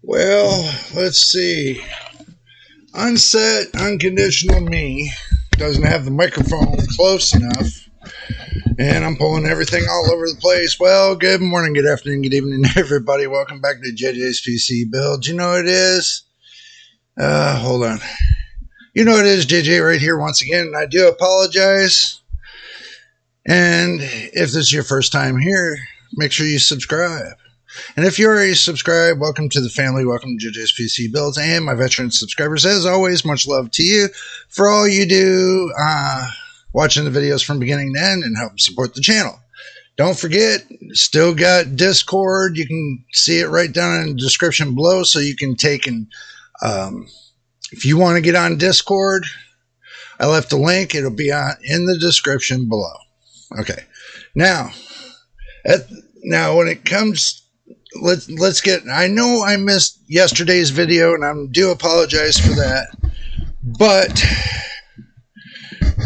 Well, let's see. Unset, unconditional me doesn't have the microphone close enough, and I'm pulling everything all over the place. Well, good morning, good afternoon, good evening, everybody. Welcome back to JJ's PC Build. You know what it is? Hold on. You know what it is, JJ, right here once again. I do apologize. And if this is your first time here, make sure you subscribe. And if you already subscribed, welcome to the family. Welcome to JJ's PC Builds and my veteran subscribers. As always, much love to you for all you do, watching the videos from beginning to end and help support the channel. Don't forget, still got Discord. You can see it right down in the description below, so you can take and if you want to get on Discord, I left the link. It'll be in the description below. Okay. Now when it comes, let's get, I know I missed yesterday's video and I do apologize for that, but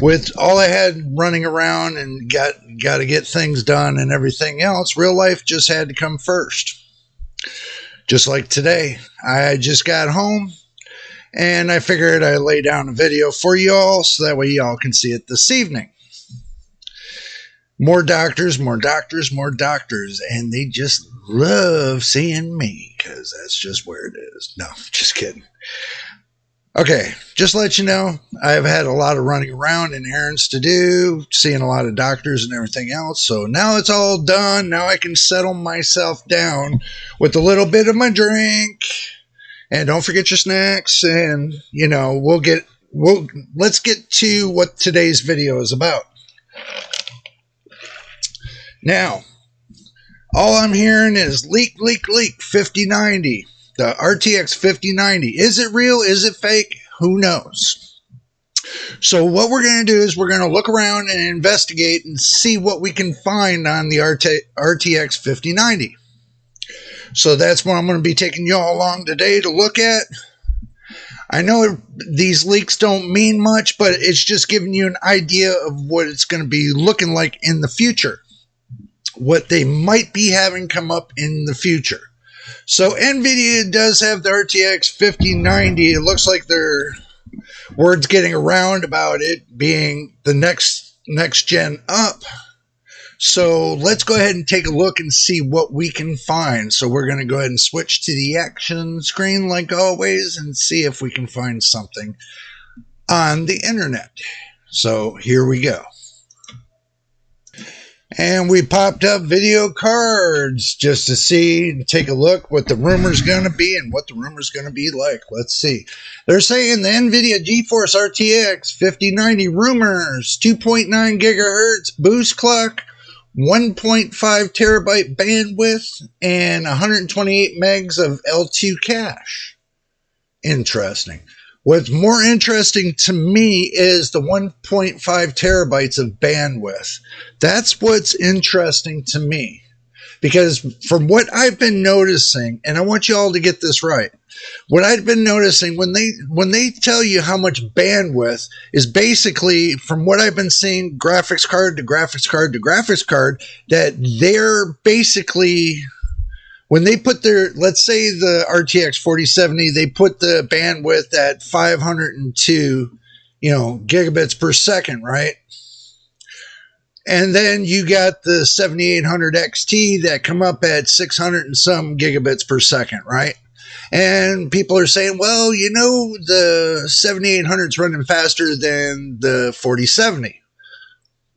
with all I had running around and got to get things done and everything else, real life just had to come first. Just like today, I just got home and I figured I'd lay down a video for you all so that way y'all can see it this evening. More doctors, more doctors, more doctors, and they just love seeing me because that's just where it is. No, just kidding. Okay, just to let you know, I've had a lot of running around and errands to do, seeing a lot of doctors and everything else. So now it's all done. Now I can settle myself down with a little bit of my drink. And don't forget your snacks. And, you know, let's get to what today's video is about. Now, all I'm hearing is leak 5090, the RTX 5090. Is it real? Is it fake? Who knows? So what we're going to do is we're going to look around and investigate and see what we can find on the RTX 5090. So that's what I'm going to be taking you all along today to look at. I know these leaks don't mean much, but it's just giving you an idea of what it's going to be looking like in the future. What they might be having come up in the future. So Nvidia does have the RTX 5090. It looks like their word's getting around about it being the next gen up. So let's go ahead and take a look and see what we can find. So we're going to go ahead and switch to the action screen like always and see if we can find something on the internet. So here we go. And we popped up video cards just to take a look what the rumor's going to be and what the rumor's going to be like. Let's see. They're saying the Nvidia GeForce RTX 5090 rumors, 2.9 gigahertz boost clock, 1.5 terabyte bandwidth, and 128 megs of L2 cache. Interesting. What's more interesting to me is the 1.5 terabytes of bandwidth. That's what's interesting to me. Because from what I've been noticing, and I want you all to get this right, what I've been noticing when they tell you how much bandwidth is basically, from what I've been seeing, graphics card to graphics card to graphics card, that they're basically, when they put their, let's say the RTX 4070, they put the bandwidth at 502, gigabits per second, right? And then you got the 7800 XT that come up at 600 and some gigabits per second, right? And people are saying, well, the 7800 is running faster than the 4070.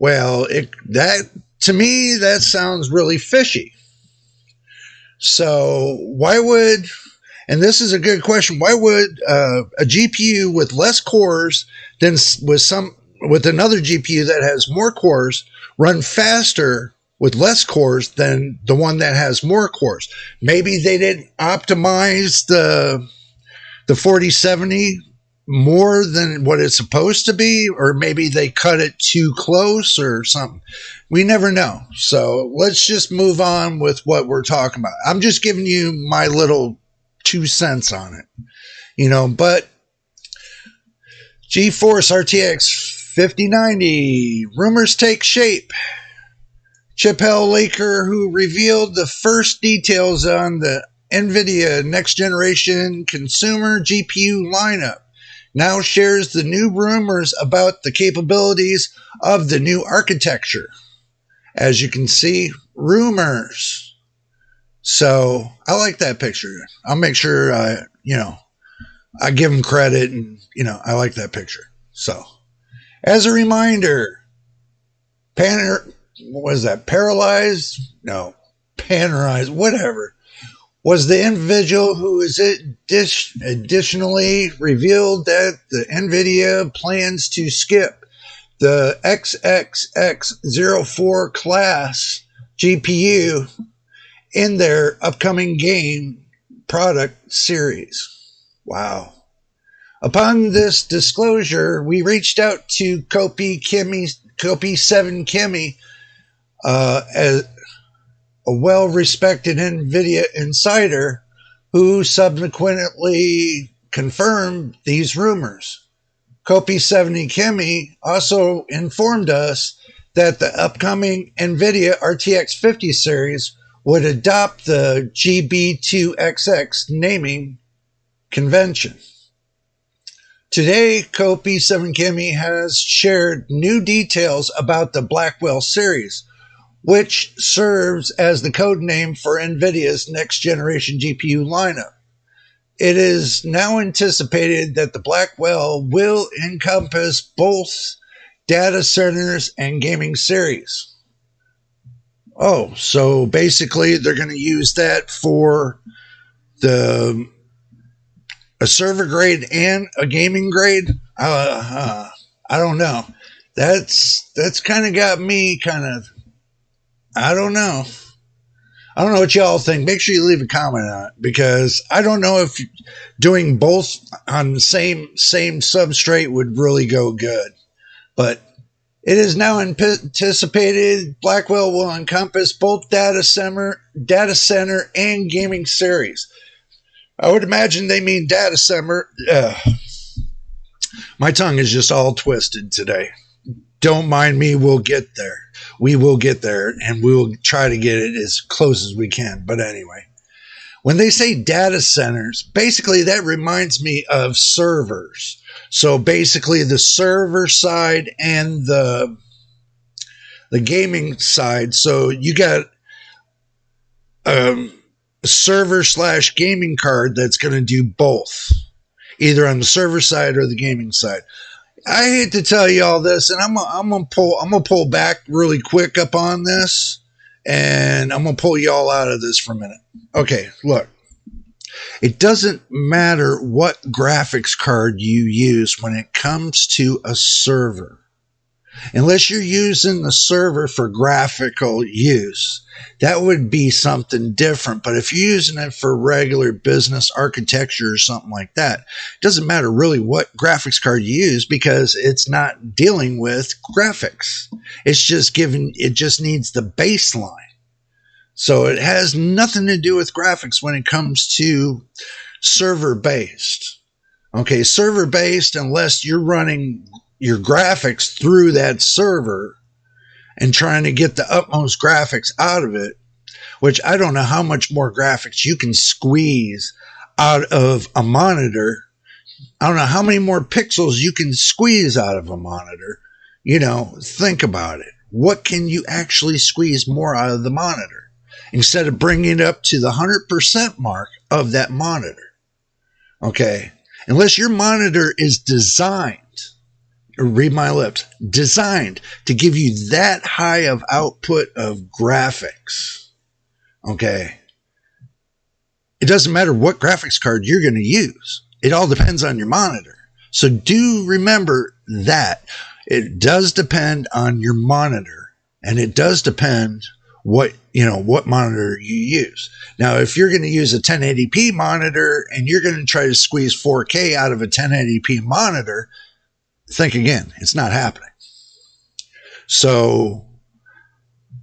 Well, to me, that sounds really fishy. So why would, and this is a good question, why would a GPU with less cores than with another GPU that has more cores run faster with less cores than the one that has more cores? Maybe they didn't optimize the 4070 more than what it's supposed to be, or maybe they cut it too close or something. We never know. So let's just move on with what we're talking about. I'm just giving you my little 2 cents on it, but GeForce RTX 5090 rumors take shape. Chip Hell Laker, who revealed the first details on the Nvidia next generation consumer GPU lineup now shares the new rumors about the capabilities of the new architecture. As you can see, rumors. So I like that picture. I'll make sure I give them credit, and I like that picture. So as a reminder, paralyzed? No, Panerized, whatever, was the individual who is additionally revealed that the Nvidia plans to skip the XXX04 class GPU in their upcoming game product series. Wow. Upon this disclosure, we reached out to Kopi7 Kimi, as a well-respected Nvidia insider, who subsequently confirmed these rumors. Kopi7 Kimi also informed us that the upcoming Nvidia RTX 50 series would adopt the GB2XX naming convention. Today, Kopi7 Kimi has shared new details about the Blackwell series, which serves as the code name for Nvidia's next generation GPU lineup. It is now anticipated that the Blackwell will encompass both data centers and gaming series. Oh, so basically they're going to use that for a server grade and a gaming grade? I don't know. That's kind of got me kind of, I don't know. I don't know what y'all think. Make sure you leave a comment on it, because I don't know if doing both on the same substrate would really go good. But it is now anticipated Blackwell will encompass both data center and gaming series. I would imagine they mean data center. My tongue is just all twisted today. Don't mind me. We'll get there. We will get there, and we'll try to get it as close as we can. But anyway, when they say data centers, basically that reminds me of servers. So basically the server side and the gaming side. So you got a server / gaming card that's going to do both, either on the server side or the gaming side. I hate to tell you all this, and I'm gonna pull back really quick up on this, and I'm gonna pull you all out of this for a minute. Okay, look, it doesn't matter what graphics card you use when it comes to a server, unless you're using the server for graphical use. That would be something different. But if you're using it for regular business architecture or something like that, it doesn't matter really what graphics card you use, because it's not dealing with graphics. It just needs the baseline. So it has nothing to do with graphics when it comes to server based. Okay, server based, unless you're running your graphics through that server and trying to get the utmost graphics out of it, which I don't know how much more graphics you can squeeze out of a monitor. I don't know how many more pixels you can squeeze out of a monitor. Think about it. What can you actually squeeze more out of the monitor instead of bringing it up to the 100% mark of that monitor? Okay, unless your monitor is designed, read my lips, designed to give you that high of output of graphics. Okay. It doesn't matter what graphics card you're going to use. It all depends on your monitor. So do remember that it does depend on your monitor, and it does depend what monitor you use. Now, if you're going to use a 1080p monitor and you're going to try to squeeze 4K out of a 1080p monitor, think again. It's not happening. So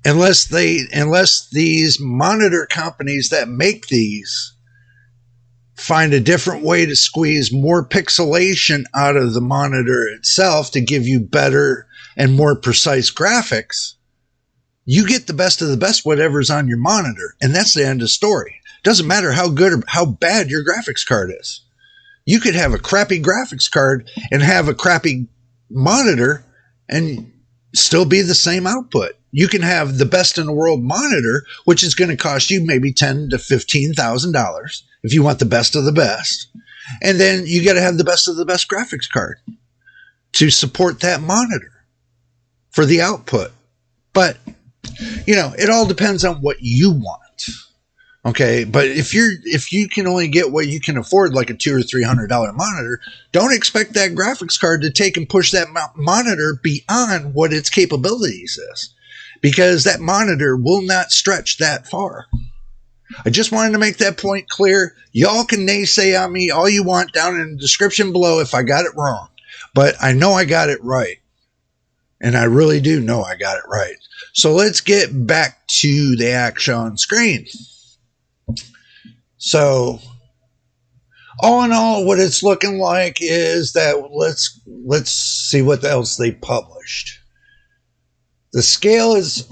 unless these monitor companies that make these find a different way to squeeze more pixelation out of the monitor itself to give you better and more precise graphics, you get the best of the best whatever's on your monitor, and that's the end of the story. Doesn't matter how good or how bad your graphics card is. You could have a crappy graphics card and have a crappy monitor and still be the same output. You can have the best in the world monitor, which is going to cost you maybe $10,000 to $15,000 if you want the best of the best. And then you got to have the best of the best graphics card to support that monitor for the output. But, it all depends on what you want. Okay, but if you can only get what you can afford, like a $200 or $300 monitor, don't expect that graphics card to take and push that monitor beyond what its capabilities is, because that monitor will not stretch that far. I just wanted to make that point clear. Y'all can naysay on me all you want down in the description below if I got it wrong, but I know I got it right, and I really do know I got it right. So let's get back to the action on screen. So, all in all, what it's looking like is that let's see what else they published. The scale is,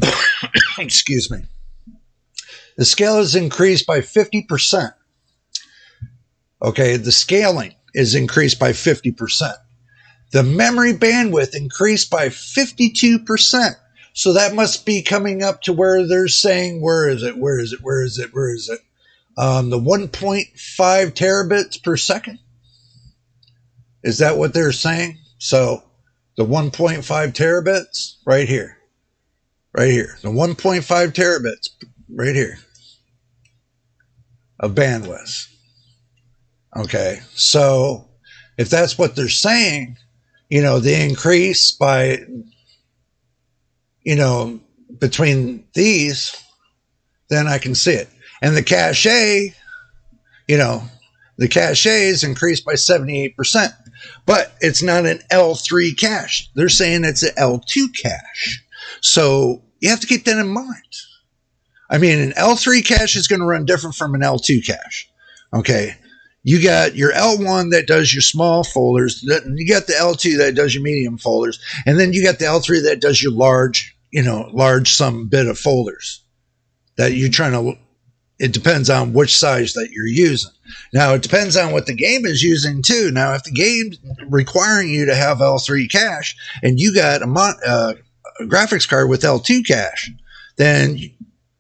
excuse me, the scale is increased by 50%. Okay, the scaling is increased by 50%. The memory bandwidth increased by 52%. So that must be coming up to where they're saying, where is it? The 1.5 terabits per second. Is that what they're saying? So the 1.5 terabits right here. The 1.5 terabits right here of bandwidth. Okay. So if that's what they're saying, the increase by, between these, then I can see it. And the cache, the cache is increased by 78%, but it's not an L3 cache. They're saying it's an L2 cache. So you have to keep that in mind. I mean, an L3 cache is going to run different from an L2 cache. Okay. You got your L1 that does your small folders. You got the L2 that does your medium folders. And then you got the L3 that does your large some bit of folders that you're trying to. It depends on which size that you're using. Now, it depends on what the game is using, too. Now, if the game's requiring you to have L3 cache and you got a graphics card with L2 cache, then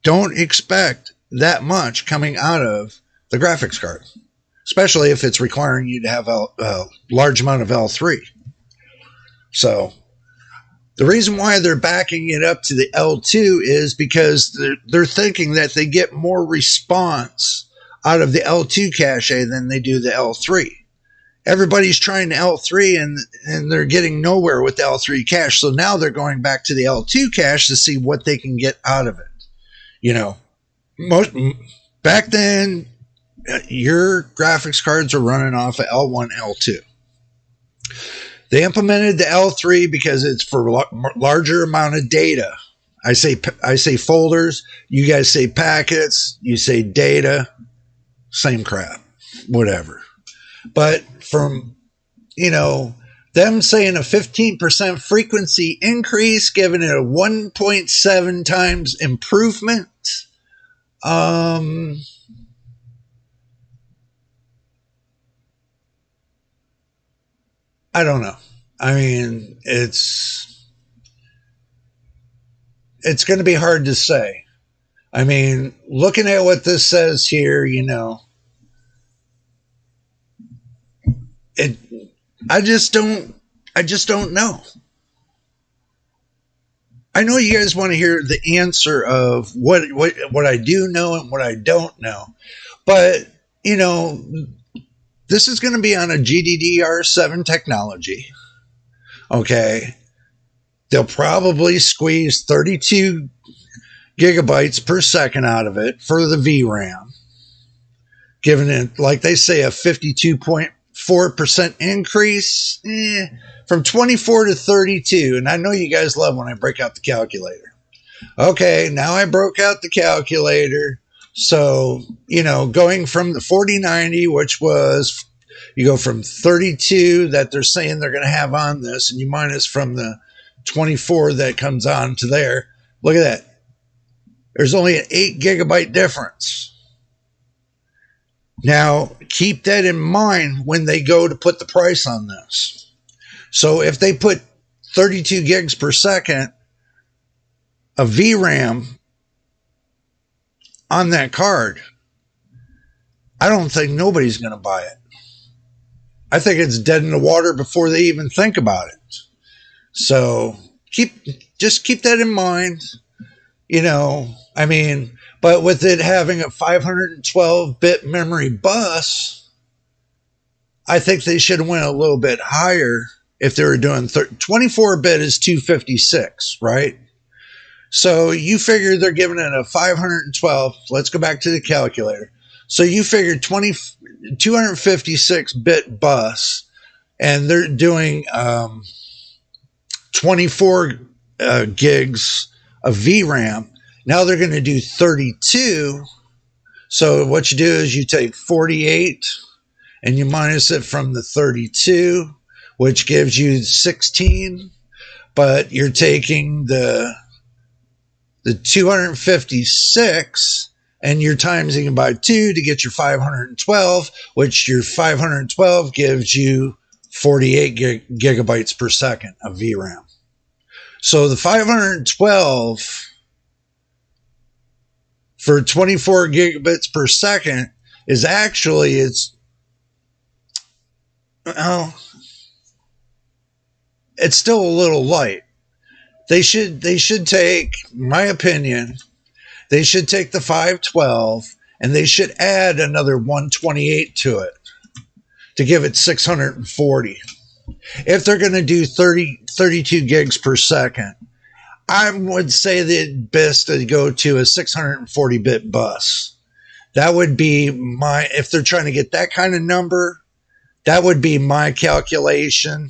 don't expect that much coming out of the graphics card, especially if it's requiring you to have a large amount of L3. So the reason why they're backing it up to the L2 is because they're thinking that they get more response out of the L2 cache than they do the L3. Everybody's trying the L3 and they're getting nowhere with the L3 cache. So now they're going back to the L2 cache to see what they can get out of it. Back then, your graphics cards are running off of L1, L2. They implemented the L3 because it's for larger amount of data. I say folders. You guys say packets. You say data. Same crap. Whatever. But from, them saying a 15% frequency increase, giving it a 1.7 times improvement. I don't know. I mean, it's going to be hard to say. I mean, looking at what this says here, I just don't know. I know you guys want to hear the answer of what I do know and what I don't know, but this is going to be on a GDDR7 technology. Okay. They'll probably squeeze 32 gigabytes per second out of it for the VRAM, giving it, like they say, a 52.4% increase from 24 to 32. And I know you guys love when I break out the calculator. Okay, now I broke out the calculator. So, going from the 4090, which was, you go from 32 that they're saying they're going to have on this, and you minus from the 24 that comes on to there. Look at that. There's only an 8 gigabyte difference. Now, keep that in mind when they go to put the price on this. So if they put 32 gigs per second of VRAM on that card, I don't think nobody's going to buy it. I think it's dead in the water before they even think about it. So just keep that in mind. But with it having a 512-bit memory bus, I think they should have went a little bit higher if they were doing 24-bit is 256, right? So you figure they're giving it a 512. Let's go back to the calculator. So you figure 256-bit bus, and they're doing 24 gigs of VRAM. Now they're going to do 32. So what you do is you take 48 and you minus it from the 32, which gives you 16. But you're taking the 256 and you're timesing it by 2 to get your 512, which your 512 gives you 48 gigabytes per second of VRAM. So the 512 for 24 gigabits per second is actually, it's still a little light. They should take, my opinion, they should take the 512 and they should add another 128 to it to give it 640. If they're going to do 32 gigs per second, I would say that best to go to a 640-bit bus. That would be if they're trying to get that kind of number, that would be my calculation.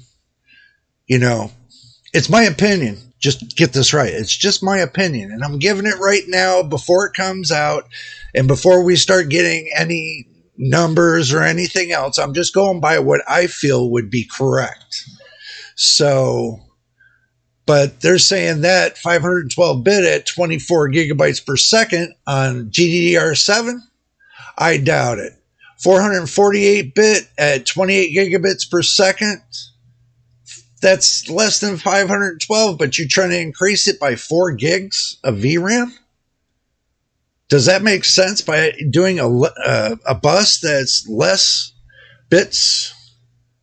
It's my opinion. Just get this right. It's just my opinion. And I'm giving it right now before it comes out and before we start getting any numbers or anything else. I'm just going by what I feel would be correct. So, but they're saying that 512-bit at 24 gigabytes per second on GDDR7, I doubt it. 448-bit at 28 gigabits per second, that's less than 512, but you're trying to increase it by 4 gigs of VRAM? Does that make sense by doing a bus that's less bits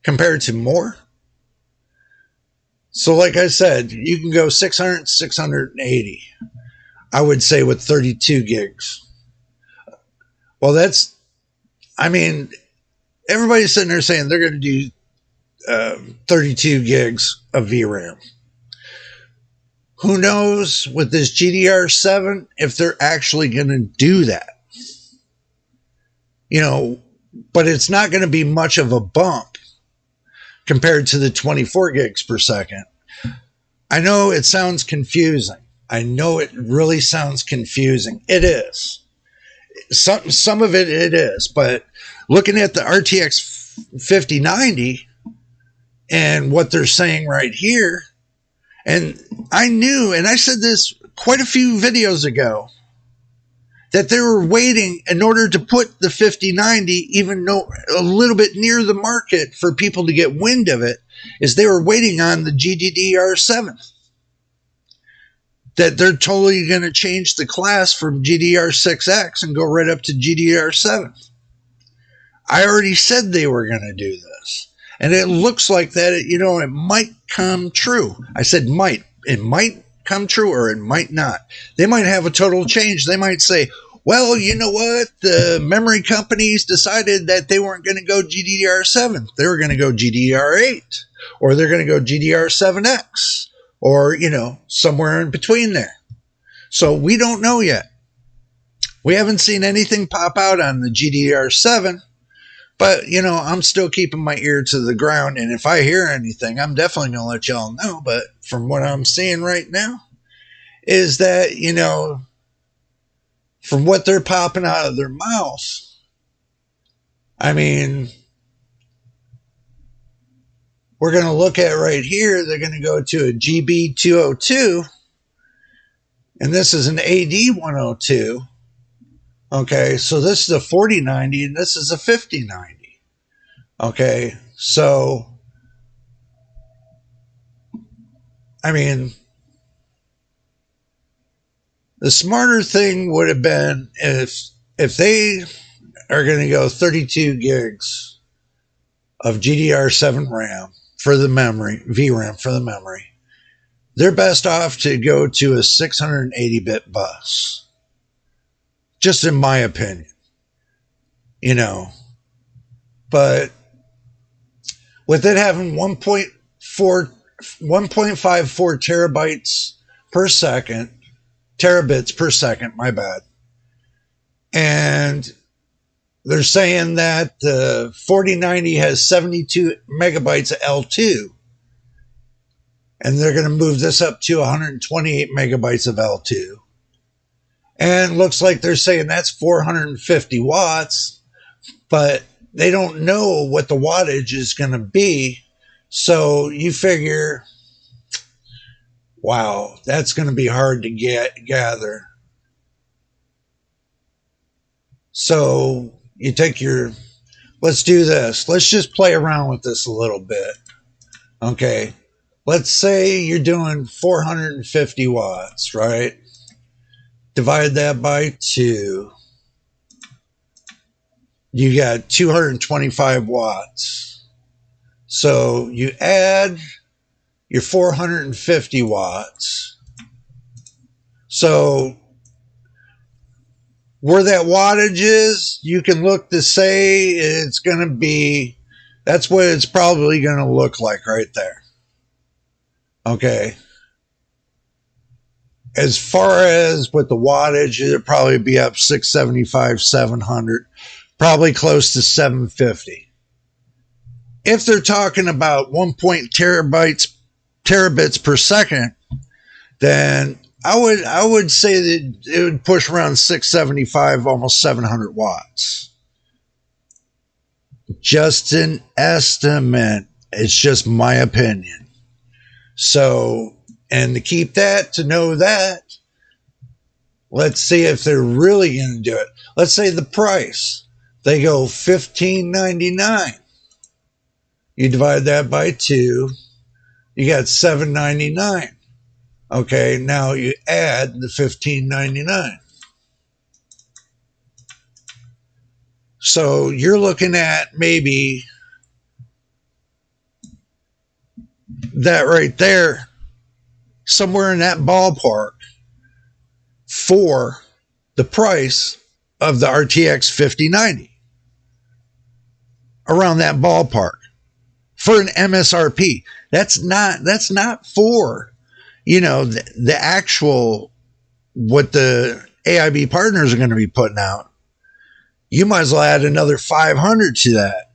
compared to more? So like I said, you can go 600, 680, I would say, with 32 gigs. Well, everybody's sitting there saying they're going to do 32 gigs of VRAM. Who knows with this GDDR7 if they're actually going to do that? But it's not going to be much of a bump compared to the 24 gigs per second. I know it sounds confusing. I know it really sounds confusing. It is. Some of it is, but looking at the RTX 5090 and what they're saying right here, and I knew, and I said this quite a few videos ago, that they were waiting in order to put the 5090 even a little bit near the market for people to get wind of it, is they were waiting on the GDDR7. That they're totally going to change the class from GDDR6X and go right up to GDDR7. I already said they were going to do this. And it looks like that, it might come true. I said might. It might come true or it might not. They might have a total change. They might say, well, you know what? The memory companies decided that they weren't going to go GDDR7. They were going to go GDDR8. Or they're going to go GDDR7X. Or, somewhere in between there. So we don't know yet. We haven't seen anything pop out on the GDDR7. But, I'm still keeping my ear to the ground. And if I hear anything, I'm definitely going to let y'all know. But from what I'm seeing right now is that, from what they're popping out of their mouths, we're going to look at right here. They're going to go to a GB202. And this is an AD102 Okay, so this is a 4090 and this is a 5090. Okay, so I mean, the smarter thing would have been if they are going to go 32 gigs of GDR7 RAM for the memory, VRAM for the memory, they're best off to go to a 680-bit bus. Just in my opinion, you know. But with it having 1.54 terabytes per second, terabits per second, my bad. And they're saying that the 4090 has 72 megabytes of L2. And they're going to move this up to 128 megabytes of L2. And looks like they're saying that's 450 watts, but they don't know what the wattage is going to be. So you figure, wow, that's going to be hard to gather. So you take your, let's do this. Let's just play around with this a little bit. Okay. Let's say you're doing 450 watts, right? Divide that by 2. You got 225 watts. So you add your 450 watts. So where that wattage is, you can look to say it's going to be, that's what it's probably going to look like right there. Okay. As far as with the wattage, it'd probably be up 675, 700, probably close to 750. If they're talking about 1 terabits per second, then I would say that it would push around 675, almost 700 watts. Just an estimate. It's just my opinion. So, and to keep that, to know that, let's see if they're really going to do it. Let's say the price. They go $15.99. You divide that by 2. You got $7.99. Okay, now you add the $15.99. So you're looking at maybe that right there, somewhere in that ballpark for the price of the RTX 5090. Around that ballpark for an MSRP. That's not for, you know, the actual, what the AIB partners are going to be putting out. You might as well add another 500 to that.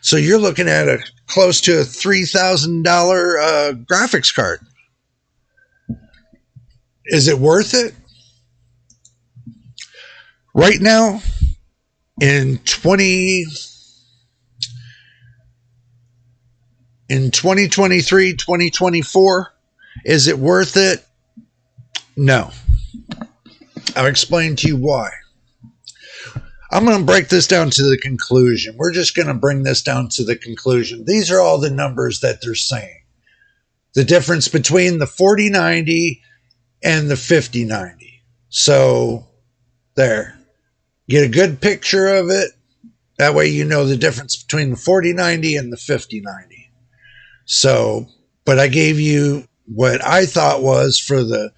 So you're looking at a close to a $3,000 graphics card. Is it worth it? Right now, in 2023, 2024, is it worth it? No. I'll explain to you why. I'm going to break this down to the conclusion. We're just going to bring this down to the conclusion. These are all the numbers that they're saying. The difference between the 4090 and the 5090. So, there. Get a good picture of it. That way you know the difference between the 4090 and the 5090. So, but I gave you what I thought was for the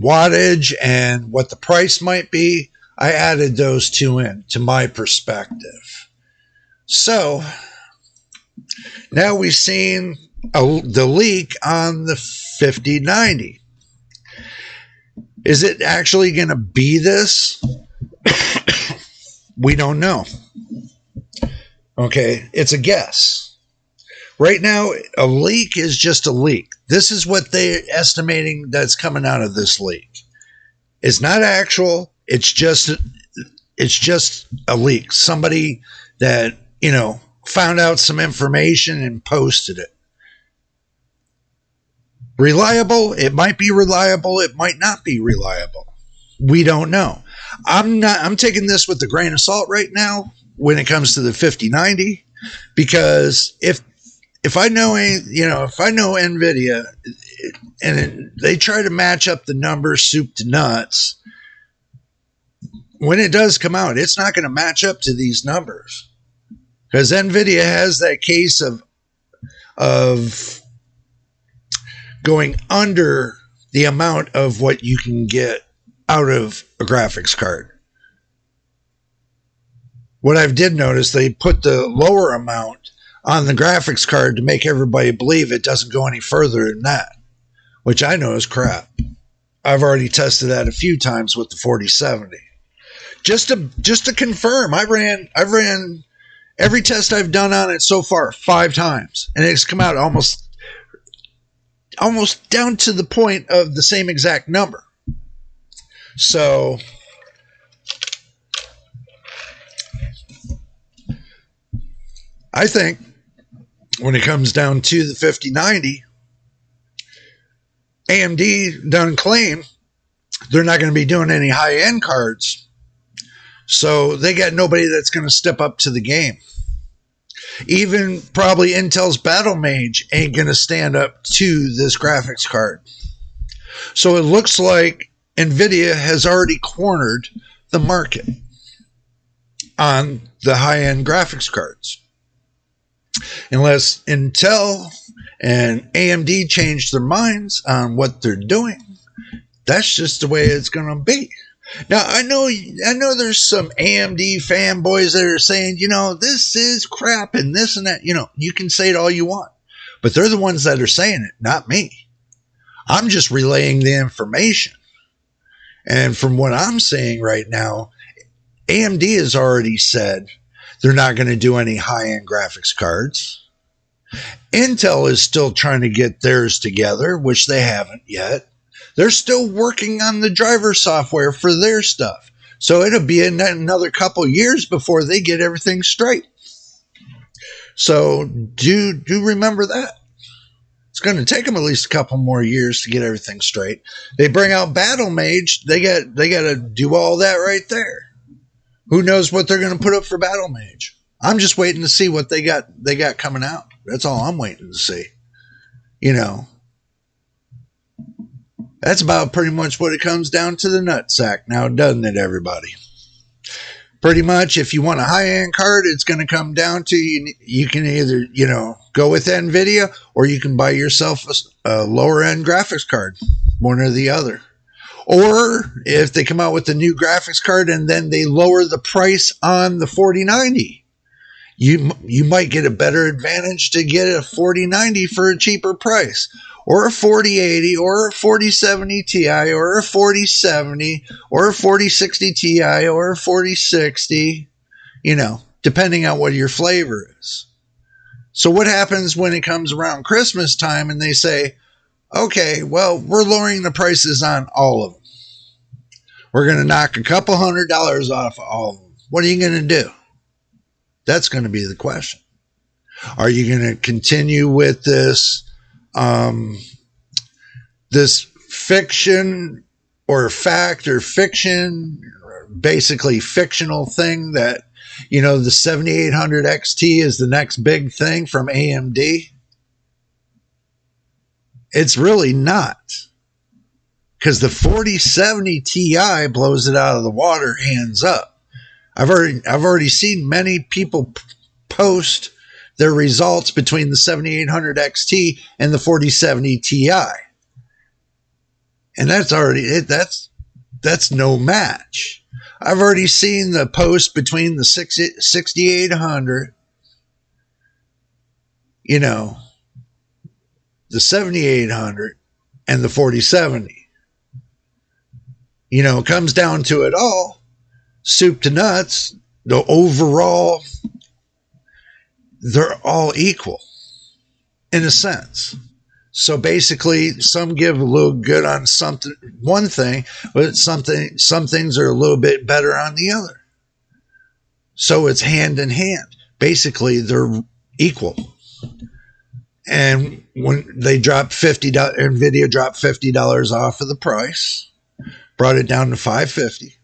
wattage and what the price might be. I added those two in to my perspective. So now we've seen the leak on the 5090. Is it actually going to be this? We don't know. Okay, it's a guess. Right now, a leak is just a leak. This is what they're estimating that's coming out of this leak. It's not actual. It's just a leak. Somebody that, you know, found out some information and posted it. Reliable? It might be reliable. It might not be reliable. We don't know. I'm taking this with a grain of salt right now when it comes to the 5090, because if I know if I know Nvidia and they try to match up the numbers soup to nuts, when it does come out, it's not going to match up to these numbers, because Nvidia has that case of going under the amount of what you can get out of a graphics card. What I did notice, they put the lower amount on the graphics card to make everybody believe it doesn't go any further than that, which I know is crap. I've already tested that a few times with the 4070. Just to confirm, I've ran every test I've done on it so far 5 times, and it's come out almost down to the point of the same exact number. So I think when it comes down to the 5090, AMD done claim they're not going to be doing any high-end cards. So they got nobody that's going to step up to the game. Even probably Intel's Battle Mage ain't going to stand up to this graphics card. So it looks like Nvidia has already cornered the market on the high-end graphics cards. Unless Intel and AMD change their minds on what they're doing, that's just the way it's going to be. Now, I know there's some AMD fanboys that are saying, this is crap and this and that. You can say it all you want, but they're the ones that are saying it, not me. I'm just relaying the information. And from what I'm saying right now, AMD has already said they're not going to do any high-end graphics cards. Intel is still trying to get theirs together, which they haven't yet. They're still working on the driver software for their stuff. So it'll be another couple years before they get everything straight. So do remember that. It's going to take them at least a couple more years to get everything straight. They bring out Battle Mage. They got to do all that right there. Who knows what they're going to put up for Battle Mage? I'm just waiting to see what they got coming out. That's all I'm waiting to see. That's about pretty much what it comes down to the nutsack now, doesn't it, everybody? Pretty much, if you want a high-end card, it's going to come down to you can either, go with Nvidia, or you can buy yourself a lower-end graphics card, one or the other. Or if they come out with a new graphics card and then they lower the price on the 4090, you might get a better advantage to get a 4090 for a cheaper price, or a 4080, or a 4070 Ti, or a 4070, or a 4060 Ti, or a 4060, depending on what your flavor is. So what happens when it comes around Christmas time and they say, okay, well, we're lowering the prices on all of them. We're going to knock a couple $100 off all of them. What are you going to do? That's going to be the question. Are you going to continue with this this fiction or fact or fiction, or basically fictional thing that, the 7800 XT is the next big thing from AMD? It's really not, because the 4070 Ti blows it out of the water, hands up. I've already seen many people post their results between the 7800 XT and the 4070 Ti. And that's no match. I've already seen the post between the 6800, the 7800 and the 4070. It comes down to it all, soup to nuts, the overall, they're all equal in a sense. So basically, some give a little good on one thing, but some things are a little bit better on the other. So it's hand in hand. Basically, they're equal. And when they dropped Nvidia dropped $50 off of the price, brought it down to 550.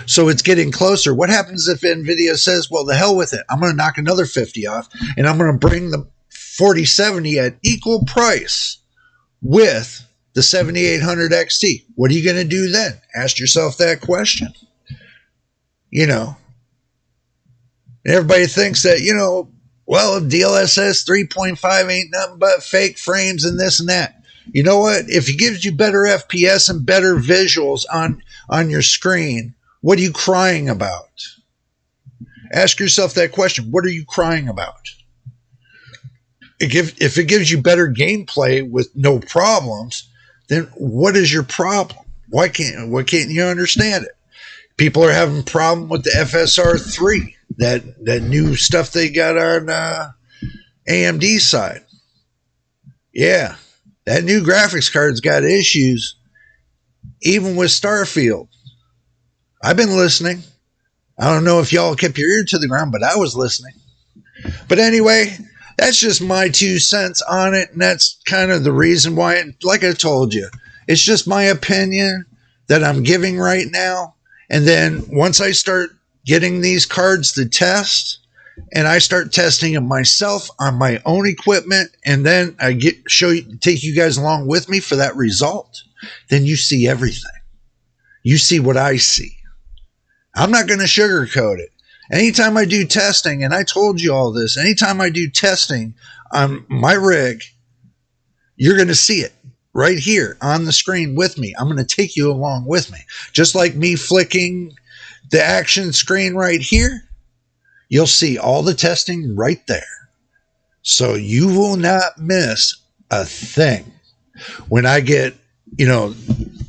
So it's getting closer. What happens if Nvidia says, well, the hell with it, I'm going to knock another 50 off, and I'm going to bring the 4070 at equal price with the 7800 XT? What are you going to do then? Ask yourself that question. You know, everybody thinks that, you know, well, DLSS 3.5 ain't nothing but fake frames and this and that. You know what? If it gives you better FPS and better visuals on your screen, what are you crying about? Ask yourself that question. What are you crying about? If it gives you better gameplay with no problems, then what is your problem? Why can't you understand it? People are having a problem with the FSR 3, that new stuff they got on AMD side. Yeah, that new graphics card's got issues, even with Starfield. I've been listening. I don't know if y'all kept your ear to the ground, but I was listening. But anyway, that's just my 2 cents on it, and that's kind of the reason why, like I told you, it's just my opinion that I'm giving right now. And then once I start getting these cards to test, and I start testing them myself on my own equipment, and then I take you guys along with me for that result, then you see everything. You see what I see. I'm not going to sugarcoat it. Anytime I do testing, and I told you all this, anytime I do testing on my rig, you're going to see it right here on the screen with me. I'm going to take you along with me. Just like me flicking the action screen right here, you'll see all the testing right there. So you will not miss a thing when I get, you know,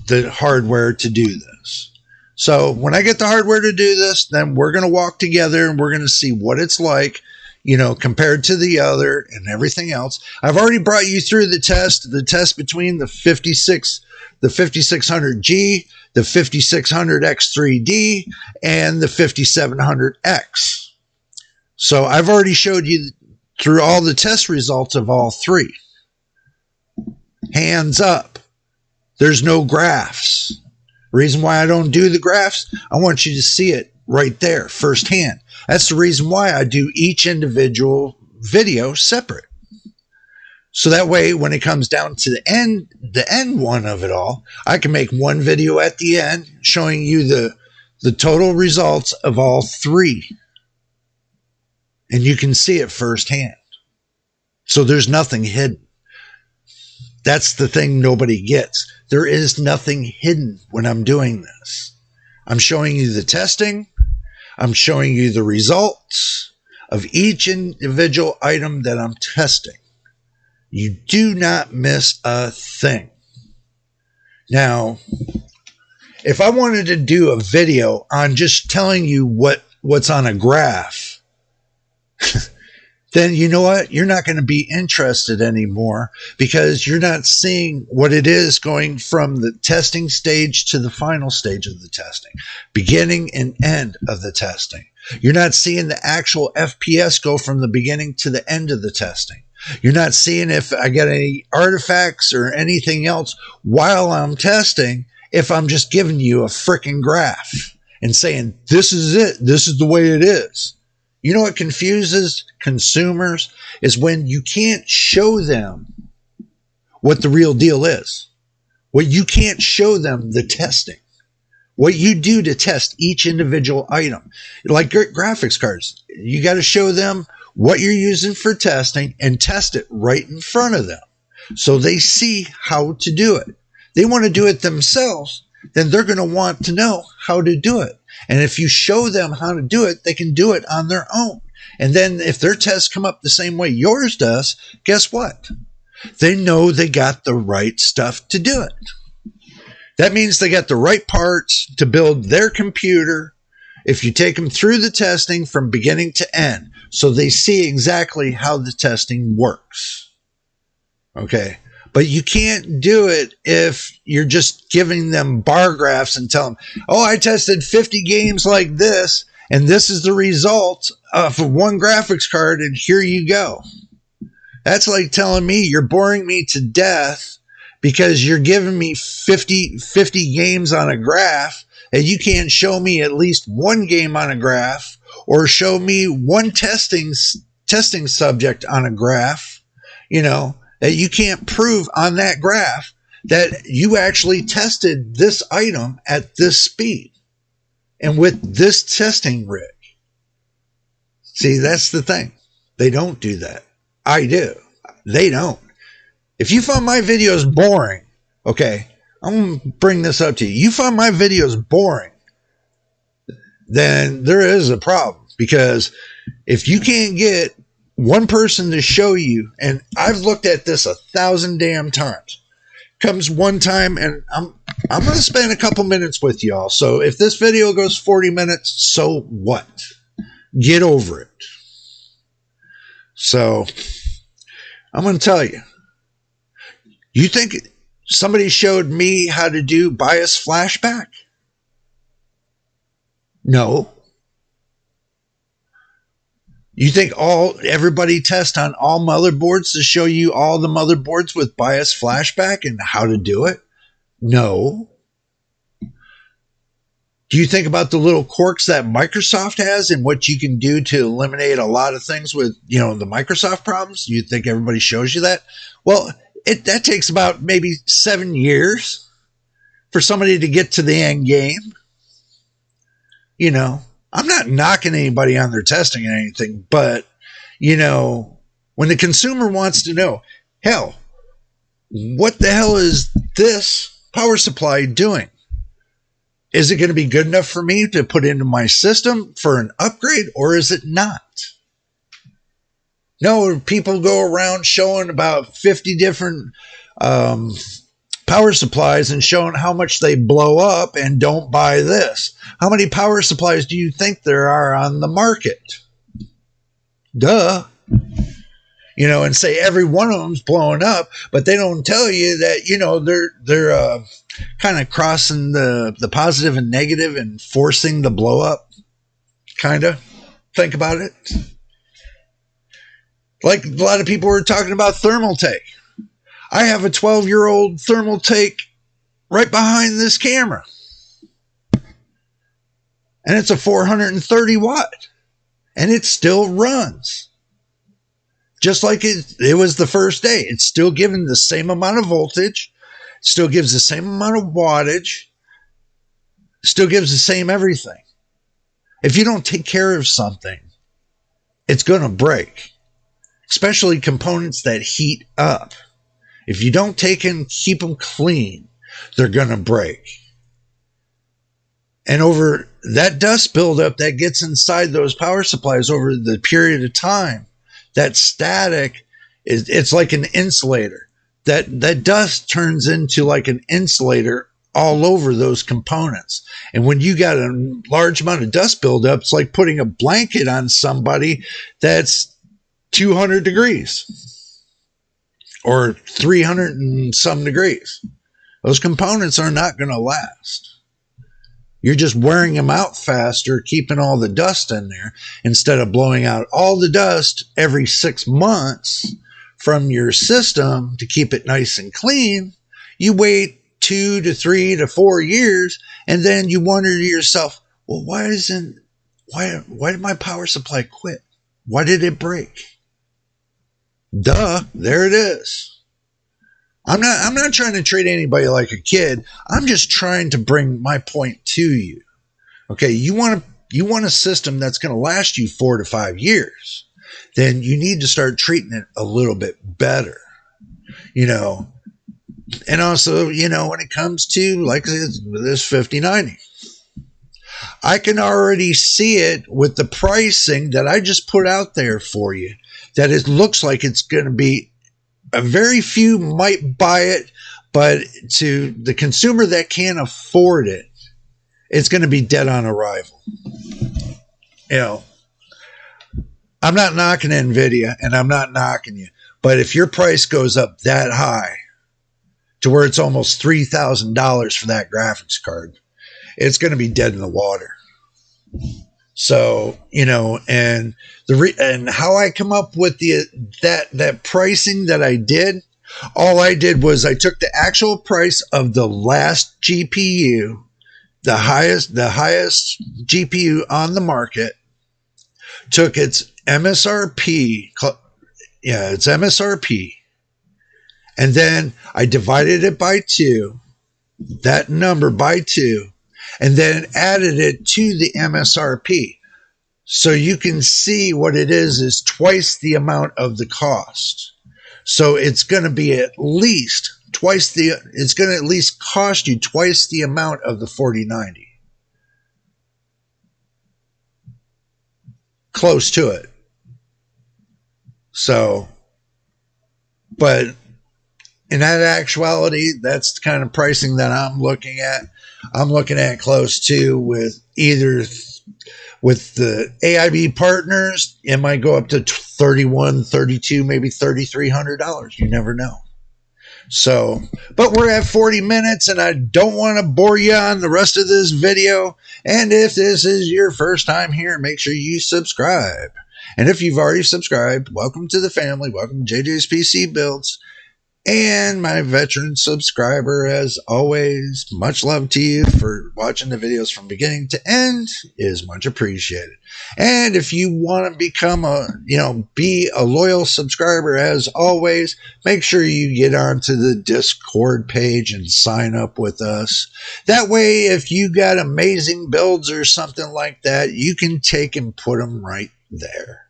the hardware to do this. So when I get the hardware to do this, then we're going to walk together and we're going to see what it's like, you know, compared to the other and everything else. I've already brought you through the test between the 5600G, the 5600X3D, and the 5700X. So I've already showed you through all the test results of all three. Hands up. There's no graphs. Reason why I don't do the graphs, I want you to see it right there firsthand. That's the reason why I do each individual video separate. So that way, when it comes down to the end one of it all, I can make one video at the end showing you the total results of all three. And you can see it firsthand. So there's nothing hidden. That's the thing nobody gets. There is nothing hidden when I'm doing this. I'm showing you the testing. I'm showing you the results of each individual item that I'm testing. You do not miss a thing. Now, if I wanted to do a video on just telling you what's on a graph, then you know what? You're not going to be interested anymore because you're not seeing what it is going from the testing stage to the final stage of the testing, beginning and end of the testing. You're not seeing the actual FPS go from the beginning to the end of the testing. You're not seeing if I get any artifacts or anything else while I'm testing, if I'm just giving you a freaking graph and saying, this is it. This is the way it is. You know what confuses consumers is when you can't show them what the real deal is. What you can't show them the testing. What you do to test each individual item. Like graphics cards, you got to show them what you're using for testing and test it right in front of them so they see how to do it. They want to do it themselves, then they're going to want to know how to do it. And if you show them how to do it, they can do it on their own. And then if their tests come up the same way yours does, guess what? They know they got the right stuff to do it. That means they got the right parts to build their computer if you take them through the testing from beginning to end, so they see exactly how the testing works. Okay? But you can't do it if you're just giving them bar graphs and tell them, oh, I tested 50 games like this, and this is the result of one graphics card, and here you go. That's like telling me you're boring me to death because you're giving me 50 games on a graph, and you can't show me at least one game on a graph, or show me one testing subject on a graph, that you can't prove on that graph that you actually tested this item at this speed and with this testing rig. See, that's the thing. They don't do that. I do. They don't. If you find my videos boring, okay, I'm going to bring this up to you. You find my videos boring, then there is a problem. Because if you can't get one person to show you, and I've looked at this 1,000 damn times, comes one time, and I'm going to spend a couple minutes with y'all. So if this video goes 40 minutes, so what? Get over it. So I'm going to tell you. You think somebody showed me how to do bias flashback? No. You think everybody tests on all motherboards to show you all the motherboards with bias flashback and how to do it? No. Do you think about the little quirks that Microsoft has and what you can do to eliminate a lot of things with, the Microsoft problems? You think everybody shows you that? Well, that takes about maybe 7 years for somebody to get to the end game. I'm not knocking anybody on their testing or anything, but, when the consumer wants to know, hell, what the hell is this power supply doing? Is it going to be good enough for me to put into my system for an upgrade, or is it not? No, people go around showing about 50 different power supplies and showing how much they blow up, and don't buy this. How many power supplies do you think there are on the market? Duh. And say every one of them's blowing up, but they don't tell you that, they're kind of crossing the positive and negative and forcing the blow up. Kind of. Think about it. Like a lot of people were talking about thermal take. I have a 12-year-old thermal take right behind this camera. And it's a 430 watt. And it still runs. Just like it was the first day. It's still giving the same amount of voltage. Still gives the same amount of wattage. Still gives the same everything. If you don't take care of something, it's going to break. Especially components that heat up. If you don't keep them clean, they're going to break. And over that dust buildup that gets inside those power supplies over the period of time, that static, it's like an insulator. That dust turns into like an insulator all over those components. And when you got a large amount of dust buildup, it's like putting a blanket on somebody that's 200 degrees or 300 and some degrees. Those components are not going to last. You're just wearing them out faster, keeping all the dust in there instead of blowing out all the dust every 6 months from your system to keep it nice and clean. You wait 2 to 3 to 4 years, and then you wonder to yourself, well, why did my power supply quit? Why did it break? Duh, there it is. I'm not trying to treat anybody like a kid. I'm just trying to bring my point to you. Okay, you want a system that's going to last you 4 to 5 years. Then you need to start treating it a little bit better. And also, when it comes to like this 5090, I can already see it with the pricing that I just put out there for you, that it looks like it's going to be a very few might buy it, but to the consumer that can't afford it, it's going to be dead on arrival. I'm not knocking Nvidia, and I'm not knocking you, but if your price goes up that high to where it's almost $3,000 for that graphics card, it's going to be dead in the water. So, and how I come up with that pricing that I did, All I did was I took the actual price of the last GPU, the highest GPU on the market, took its MSRP, its MSRP, and then I divided it by 2, that number by 2, and then added it to the MSRP. So you can see what it is twice the amount of the cost. So it's going to be at least it's going to at least cost you twice the amount of the 4090. Close to it. So, but in that actuality, that's the kind of pricing that I'm looking at. I'm looking at close to with the AIB partners, it might go up to $3,100, $3,200, maybe $3,300. You never know. So, but we're at 40 minutes and I don't want to bore you on the rest of this video. And if this is your first time here, make sure you subscribe. And if you've already subscribed, welcome to the family. Welcome to JJ's PC Builds. And my veteran subscriber, as always, much love to you for watching the videos from beginning to end is much appreciated. And if you want to become be a loyal subscriber, as always, make sure you get onto the Discord page and sign up with us. That way, if you got amazing builds or something like that, you can take and put them right there.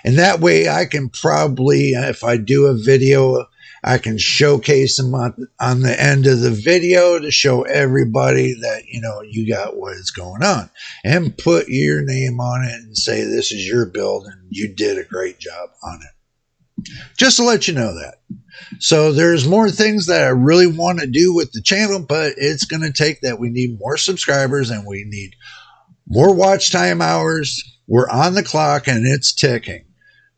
And that way I can probably, if I do a video, I can showcase them on the end of the video to show everybody that, you got what is going on, and put your name on it and say this is your build and you did a great job on it. Just to let you know that. So there's more things that I really want to do with the channel, but it's going to take that. We need more subscribers and we need more watch time hours. We're on the clock and it's ticking.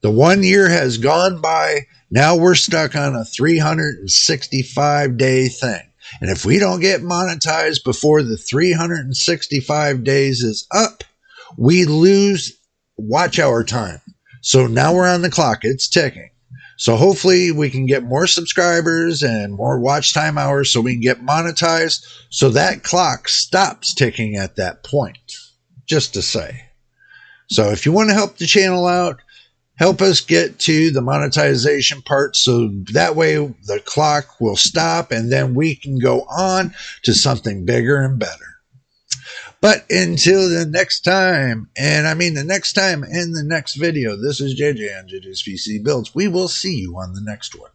The 1 year has gone by. Now we're stuck on a 365-day thing. And if we don't get monetized before the 365 days is up, we lose watch hour time. So now we're on the clock. It's ticking. So hopefully we can get more subscribers and more watch time hours so we can get monetized. So that clock stops ticking at that point, just to say. So if you want to help the channel out, help us get to the monetization part so that way the clock will stop and then we can go on to something bigger and better. But until the next time, and I mean the next time in the next video, this is JJ on JJ's PC Builds. We will see you on the next one.